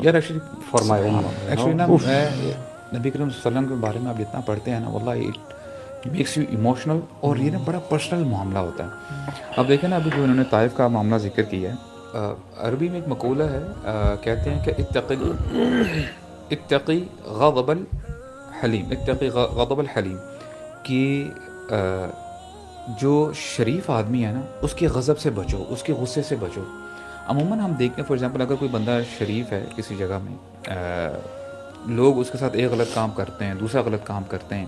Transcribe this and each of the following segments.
یار ایکچولی فرمائے ایکچولی نا میں نبی کریم صلی اللہ علیہ وسلم کے بارے میں آپ جتنا پڑھتے ہیں نا واللہ اٹ میکس یو ایموشنل، اور یہ نا بڑا پرسنل معاملہ ہوتا ہے. اب دیکھیں نا ابھی جو انہوں نے طائف کا معاملہ ذکر کیا ہے، عربی میں ایک مقولہ ہے، کہتے ہیں کہ اتقی غضب الحلیم، اتقی غضب الحلیم، کہ جو شریف آدمی ہے نا اس کے غضب سے بچو، اس کے غصے سے بچو. عموماً ہم دیکھتے ہیں فار ایگزامپل اگر کوئی بندہ شریف ہے کسی جگہ میں، لوگ اس کے ساتھ ایک غلط کام کرتے ہیں، دوسرا غلط کام کرتے ہیں،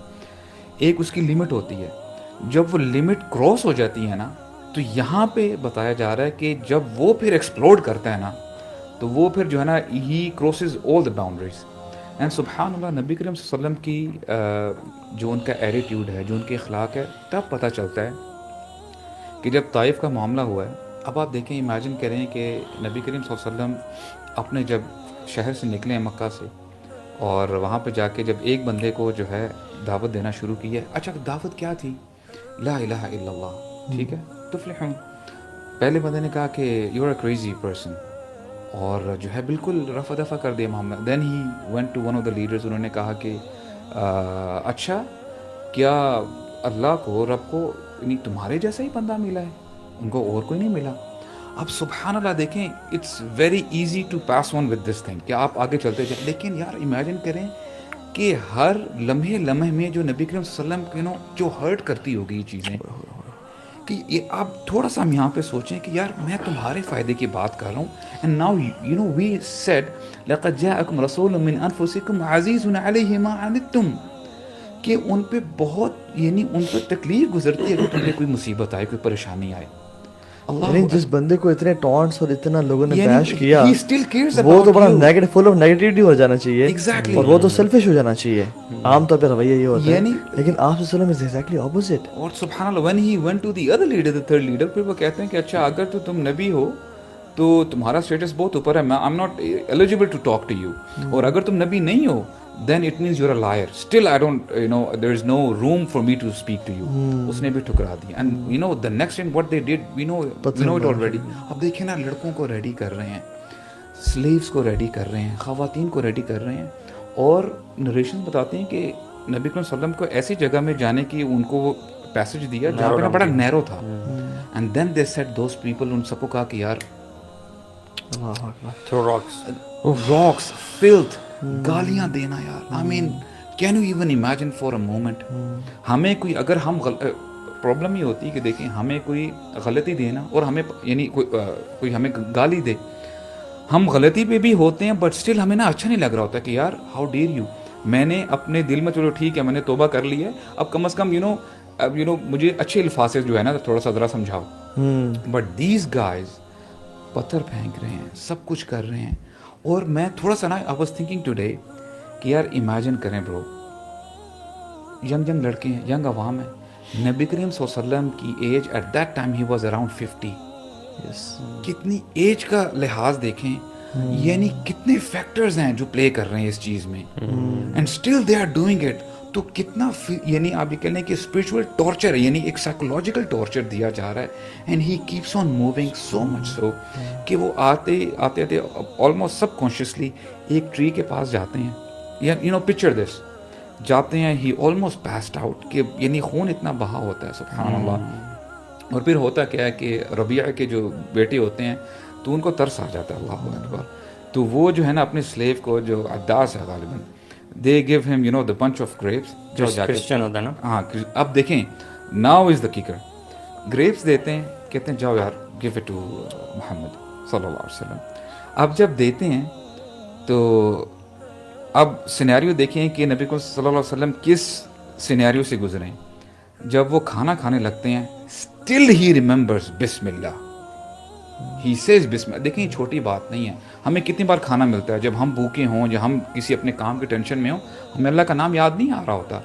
ایک اس کی لمٹ ہوتی ہے. جب وہ لمٹ کراس ہو جاتی ہے نا تو یہاں پہ بتایا جا رہا ہے کہ جب وہ پھر ایکسپلوڈ کرتا ہے نا تو وہ پھر جو ہے نا ہی crosses all the boundaries. And سبحان اللہ، نبی کریم صلی اللہ علیہ وسلم کی جو ان کا ایٹیٹیوڈ ہے، جو ان کے اخلاق ہے، تب پتہ چلتا ہے کہ جب طائف کا معاملہ ہوا ہے. اب آپ دیکھیں، امیجن کریں کہ نبی کریم صلی اللہ علیہ وسلم اپنے جب شہر سے نکلے ہیں مکہ سے، اور وہاں پہ جا کے جب ایک بندے کو جو ہے دعوت دینا شروع کی ہے. اچھا دعوت کیا تھی؟ لا الہ الا اللہ، ٹھیک ہے، تفلحون. پہلے بندے نے کہا کہ you are a crazy person, اور جو ہے بالکل رفع دفع کر دیا معاملہ. Then he went to one of the leaders, انہوں نے کہا کہ اچھا کیا اللہ کو، رب کو یعنی تمہارے جیسا ہی بندہ ملا ہے، ان کو اور کوئی نہیں ملا. اب سبحان اللہ دیکھیں، it's very easy to pass on with this thing کہ آپ آگے چلتے جائیں، لیکن یار امیجن کریں کہ ہر لمحے میں جو نبی کریم صلی اللہ علیہ وسلم جو ہرٹ کرتی ہوگی یہ چیزیں، کہ یہ آپ تھوڑا سا ہم یہاں پہ سوچیں کہ یار میں تمہارے فائدے کی بات کر رہا ہوں. And now you know we said لقد جاءکم رسول من انفسکم عزیز علیہ ما عنتم، کہ ان پہ بہت یعنی ان پہ تکلیف گزرتی ہے اگر تم پہ کوئی مصیبت آئے، کوئی پریشانی آئے. یعنی جس بندے کو اتنے ٹانٹس اور اتنا لوگوں نے بیش he کیا، still cares وہ تو about بڑا you. Negative, full of negativity ہو جانا چاہیے، Exactly. اور وہ تو سیلفش ہو جانا چاہیے. عام طور پہ رویہ یہ ہوتا ہے، یعنی لیکن آپ صلی اللہ علیہ وسلم از ایگزیکٹلی اپوزٹ. اور سبحان اللہ when he went to the other leader, the third leader، پھر وہ کہتے ہیں کہ اچھا اگر تو تم نبی ہو تو تمہارا اسٹیٹس بہت اوپر ہے، میں I'm not eligible to talk to you، اور اگر تم نبی نہیں ہو then it means you're a liar. Still I don't, there is no room for me to speak to you. اس نے بھی ٹھکرا دی. And the next thing what they did, we know it already. اب دیکھیں نا، لڑکوں کو ریڈی کر رہے ہیں، سلیوز کو ریڈی کر رہے ہیں، خواتین کو ریڈی کر رہے ہیں، اور نریشن بتاتے ہیں کہ نبی کریم صلی اللہ علیہ وسلم کو ایسی جگہ میں جانے کی ان کو وہ پیسج دیا جہاں پہ بڑا نیرو تھا. And then they said those people, ان سب کو کہا کہ یار راکس، فلتھ، گالیاں دینا. یار I mean can you even imagine for a moment? ہمیں کوئی اگر ہم پرابلم یہ ہوتی ہے کہ دیکھیں ہمیں کوئی غلطی دے نا، اور ہمیں یعنی کوئی ہمیں گالی دے، ہم غلطی پہ بھی ہوتے ہیں بٹ اسٹل ہمیں نا اچھا نہیں لگ رہا ہوتا کہ یار ہاؤ ڈیئر یو. میں نے اپنے دل میں چلو ٹھیک ہے میں نے توبہ کر لی ہے، اب کم از کم مجھے اچھے الفاظ سے جو ہے نا تھوڑا سا ذرا سمجھاؤ. بٹ دیز گائز پتھر پھینک رہے ہیں، سب کچھ کر رہے ہیں. اور میں تھوڑا سا نا آئی واز تھنکنگ ٹوڈے کہ یار امیجن کریں برو، ینگ لڑکے ہیں، ینگ عوام ہے. نبی کریم صلی اللہ علیہ وسلم کی age at that time he was around 50. کتنی ایج کا لحاظ دیکھیں، یعنی کتنے فیکٹرز ہیں جو پلے کر رہے ہیں اس چیز میں، and still they are doing it. تو کتنا یعنی آپ یہ کہہ لیں کہ اسپرچول ٹارچر ہے، یعنی ایک سائیکولوجیکل ٹارچر دیا جا رہا ہے. And he keeps on moving so much so کہ وہ آتے آلموسٹ سب کانشیسلی ایک ٹری کے پاس جاتے ہیں، پکچر دس، جاتے ہیں، ہی آلموسٹ پیسڈ آؤٹ، کہ یعنی خون اتنا بہا ہوتا ہے سبحان اللہ. اور پھر ہوتا کیا ہے کہ ربیعہ کے جو بیٹے ہوتے ہیں تو ان کو ترس آ جاتا ہے، اللہ اکبر. تو وہ جو ہے نا اپنے سلیو کو، جو عداس ہے غالباً، دے گیو ہم دا بنچ آف گریپس، جو کرسچن ہوتا ہے نا. ہاں اب دیکھیں، ناؤ از دا کیکر، گریپس دیتے ہیں، کہتے ہیں جاؤ یار گیو اٹ ٹو محمد صلی اللہ علیہ وسلم. اب جب دیتے ہیں تو اب سینیریو دیکھیں کہ نبی کو صلی اللہ علیہ وسلم کس سینیریو سے گزرے. جب وہ کھانا کھانے لگتے ہیں still he remembers بسم اللہ، he says بسم اللہ. دیکھیں چھوٹی بات نہیں ہے، ہمیں کتنی بار کھانا ملتا ہے جب ہم بھوکے ہوں یا ہم کسی اپنے کام کی ٹینشن میں ہوں، ہمیں اللہ کا نام یاد نہیں آ رہا ہوتا.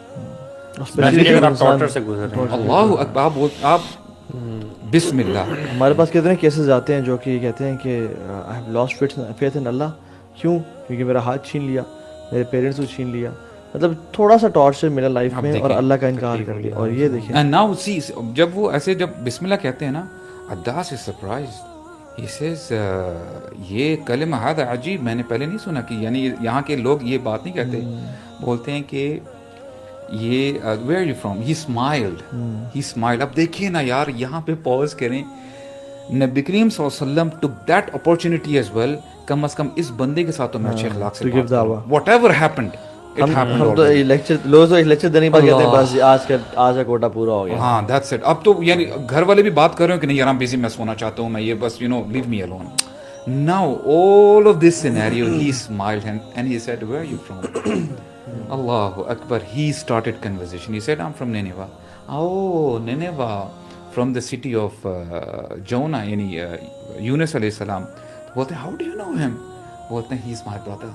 اللہ اکبر، آپ بسم اللہ. ہمارے پاس کتنے کیسز آتے ہیں جو کہ کہتے ہیں کہ I have lost faith in Allah. کیوں؟ کیونکہ میرا ہاتھ چھین لیا، میرے پیرنٹس کو چھین لیا، مطلب تھوڑا سا ٹارچر ملا لائف میں اور اللہ کا انکار کر دیا. اور یہ دیکھیں اینڈ ناؤ سی، جب وہ ایسے جب بسم اللہ کہتے ہیں نا، عداس از سرپرائزڈ He says, یہ کلمہ ہذا عجیب، میں نے پہلے نہیں سنا کہ یعنی یہاں کے لوگ یہ بات نہیں کہتے، بولتے ہیں کہ یہ where are you from, he smiled. اب دیکھیے نا یار، یہاں پہ پوز کریں، نبی کریم صلی اللہ علیہ وسلم took that opportunity as well, کم از کم اس بندے کے ساتھ تو میں اچھے اخلاق سے بات کروں. واٹ ایور ہیپنڈ ہم تو لیکچر دینے پر کہتے ہیں بس آج کا کوٹا پورا ہو گیا. ہاں دیٹس اٹ. اب تو یعنی گھر والے بھی بات کر رہے ہیں کہ نہیں یار بزی، میں سونا چاہتا ہوں، میں یہ بس leave me alone. Now all of this scenario, he smiled and he said, where are you from? Allahu Akbar. He started conversation. He said, I'm from Nineveh. Oh, Nineveh, from the city of Jonah, yani Yunus alayhi salam. بولتے ہیں, how do you know him? بولتے ہیں, he's my brother.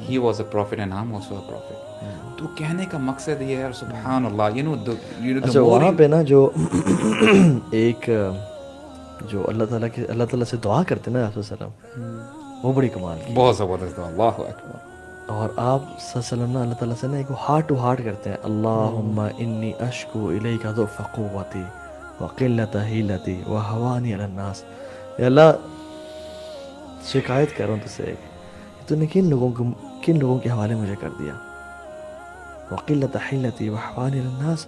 He was a prophet and I'm also a prophet. تو کہنے کا مقصد یہ ہے سبحان اللہ. اچھا وہاں پہ نا جو ایک جو اللہ تعالیٰ سے دعا کرتے ہیں نا آپ صلی اللہ علیہ وسلم، وہ بڑی کمال کی، بہت زبردست. اللہ اکبر. اور آپ صلی اللہ علیہ وسلم اللہ تعالیٰ سے نا ایک ہارٹ ٹو ہارٹ کرتے ہیں. اللہم انی اشکو الیک ضعف قوتی وقلت حیلتی وہوانی علی الناس. یا اللہ شکایت کر رہا ہوں تجھ سے کہ تو نے کن لوگوں کے حوالے مجھے کر دیا. وقلت حیلتی وہوانی علی الناس،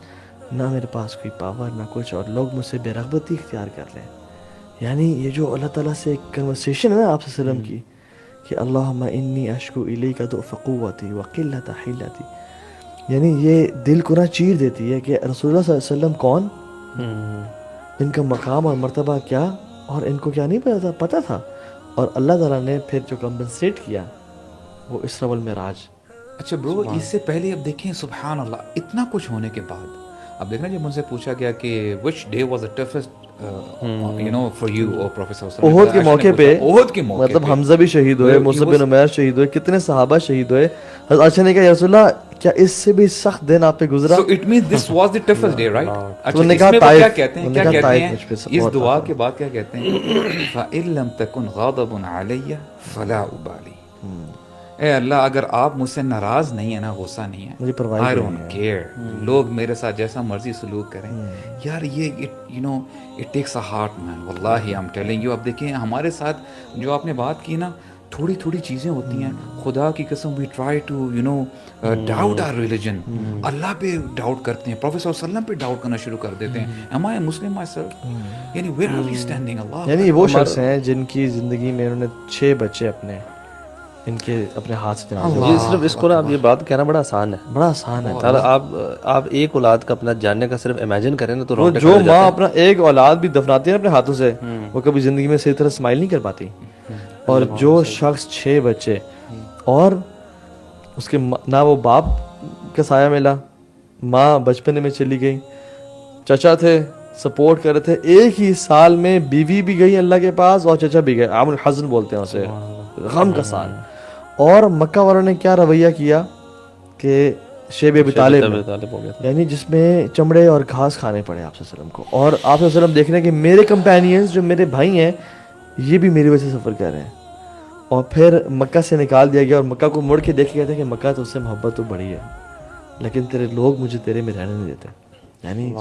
نہ میرے پاس کوئی پاور نہ کچھ، اور لوگ مجھ سے بے رغبتی اختیار کر لیں. یعنی یہ جو اللہ تعالیٰ سے ایک کنورسیشن ہے نا آپ صلی اللہ علیہ وسلم کی کہ اللہم انی اشکو الیک ضعف قوتی وقلت حیلتی، یعنی یہ دل کو نہ چیر دیتی ہے کہ رسول اللہ صلی اللہ علیہ وسلم کون، ان کا مقام اور مرتبہ کیا، اور ان کو کیا نہیں پتا تھا. اور اللہ تعالیٰ نے پھر جو کمپنسیٹ کیا وہ اسراء والمعراج. اچھا برو، اس سے پہلے اب دیکھیں سبحان اللہ، اتنا کچھ ہونے کے بعد اب دیکھنا جب مجھ سے پوچھا گیا کہ which day was the toughest for you or Prophet صلی اللہ علیہ وسلم، احد کے موقع پہ، احد کے موقع مطلب حمزہ بھی شہید ہوئے، مصعب بن عمیر شہید ہوئے، کتنے صحابہ شہید ہوئے. حضرت عائشہ نے کہا یا رسول اللہ کیا اس سے بھی سخت دن آپ پہ گزرا؟ So it means this was the toughest day, right? تو انہوں نے کہا کیا کہتے ہیں طائف، اس دعا کے بعد کیا کہتے ہیں؟ فَإِن لَمْ تَكُنْ غَاضِبٌ عَلَيَّ فَلَا أُبَالِي. اے اللہ اگر آپ مجھ سے ناراض نہیں ہیں نا، غصہ نہیں ہے، مجھے پرواہ I don't care. لوگ میرے ساتھ جیسا مرضی سلوک کریں یار، یہ it takes a heart man. واللہ I'm telling you. اب دیکھیں ہمارے ساتھ جو آپ نے بات کی نا، تھوڑی تھوڑی چیزیں ہوتی ہیں، خدا کی قسم we try to doubt our religion. اللہ پہ ڈاؤٹ کرتے ہیں، پروفیٹ صلی اللہ علیہ وسلم پہ ڈاؤٹ کرنا شروع کر دیتے ہیں. Am I a Muslim myself? یعنی where are we standing? اللہ، یعنی وہ شخص ہیں جن کی زندگی میں انہوں نے 6 بچے اپنے ان کے اپنے ہاتھ سے جنازے. یہ صرف اس کو نا آپ یہ بات کہنا بڑا آسان ہے، بڑا آسان ہے. آپ ایک اولاد کا اپنا جاننے کا صرف امیجن کریں نا تو جو ماں اپنا ایک اولاد بھی دفناتی ہے اپنے ہاتھوں سے، وہ کبھی زندگی میں صحیح طرح اسمائل نہیں کر پاتی. اور جو شخص 6 بچے اور اس کے نہ وہ باپ کا سایہ ملا، ماں بچپنے میں چلی گئی، چچا تھے سپورٹ کر رہے تھے، ایک ہی سال میں بیوی بھی گئی اللہ کے پاس اور چچا بھی گئے، عام الحزن بولتے ہیں اسے، غم کا سال. اور مکہ والوں نے کیا رویہ کیا کہ شیب ابی طالب ہو گیا، یعنی جس میں چمڑے اور گھاس کھانے پڑے آپ صلی اللہ علیہ وسلم کو. اور آپ صلی اللہ علیہ وسلم دیکھ رہے ہیں کہ میرے کمپینینز جو میرے بھائی ہیں یہ بھی میری وجہ سے سفر کر رہے ہیں. اور پھر مکہ سے نکال دیا گیا، اور مکہ کو مڑ کے دیکھ کے کہتے ہیں کہ مکہ تو اس سے محبت تو بڑی ہے، لیکن تیرے لوگ مجھے تیرے میں رہنے نہیں دیتے. یعنی